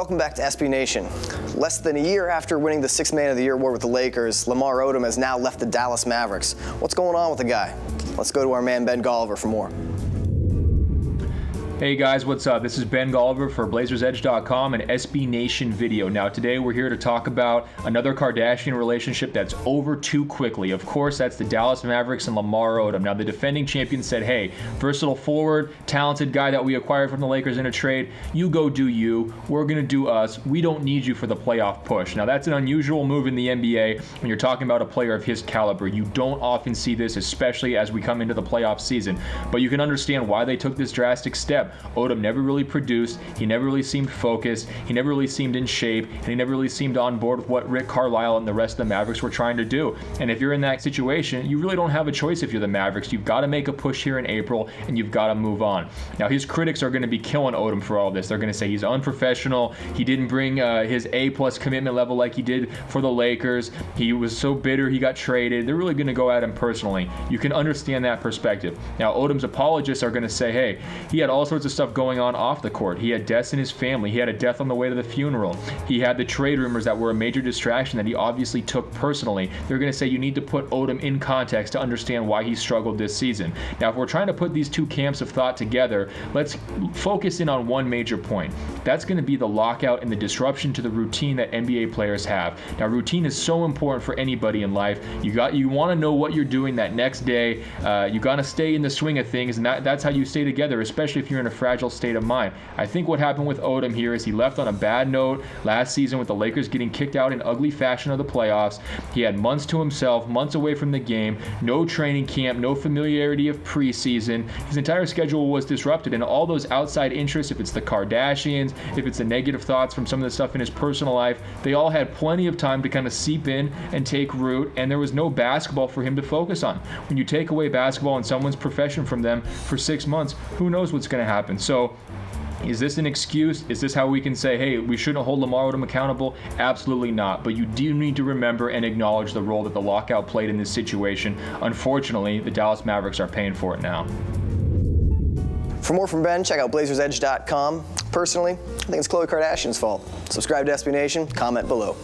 Welcome back to SB Nation. Less than a year after winning the Sixth Man of the Year award with the Lakers, Lamar Odom has now left the Dallas Mavericks. What's going on with the guy? Let's go to our man Ben Golliver for more. Hey guys, what's up? This is Ben Golliver for BlazersEdge.com and SB Nation Video. Now today we're here to talk about another Kardashian relationship that's over too quickly. Of course, that's the Dallas Mavericks and Lamar Odom. Now the defending champion said, hey, versatile forward, talented guy that we acquired from the Lakers in a trade, you go do you, we're going to do us, we don't need you for the playoff push. Now that's an unusual move in the NBA when you're talking about a player of his caliber. You don't often see this, especially as we come into the playoff season. But you can understand why they took this drastic step. Odom never really produced, he never really seemed focused, he never really seemed in shape, and he never really seemed on board with what Rick Carlisle and the rest of the Mavericks were trying to do. And if you're in that situation, you really don't have a choice if you're the Mavericks. You've got to make a push here in April, and you've got to move on. Now, his critics are going to be killing Odom for all this. They're going to say he's unprofessional, he didn't bring his A-plus commitment level like he did for the Lakers, he was so bitter he got traded. They're really going to go at him personally. You can understand that perspective. Now, Odom's apologists are going to say, hey, he had all sorts of stuff going on off the court. He had deaths in his family. He had a death on the way to the funeral. He had the trade rumors that were a major distraction that he obviously took personally. They're going to say you need to put Odom in context to understand why he struggled this season. Now, if we're trying to put these two camps of thought together, let's focus in on one major point. That's going to be the lockout and the disruption to the routine that NBA players have. Now, routine is so important for anybody in life. You want to know what you're doing that next day. You got to stay in the swing of things, and that's how you stay together, especially if you're in a fragile state of mind. I think what happened with Odom here is he left on a bad note last season with the Lakers getting kicked out in ugly fashion of the playoffs. He had months to himself, months away from the game, no training camp, no familiarity of preseason. His entire schedule was disrupted, and all those outside interests, if it's the Kardashians, if it's the negative thoughts from some of the stuff in his personal life, they all had plenty of time to kind of seep in and take root, and there was no basketball for him to focus on. When you take away basketball and someone's profession from them for 6 months, who knows what's going to happen? So is this an excuse? Is this how we can say, hey, we shouldn't hold Lamar Odom accountable? Absolutely not. But you do need to remember and acknowledge the role that the lockout played in this situation. Unfortunately, the Dallas Mavericks are paying for it now. For more from Ben, check out BlazersEdge.com. Personally, I think it's Khloe Kardashian's fault. Subscribe to SB Nation, comment below.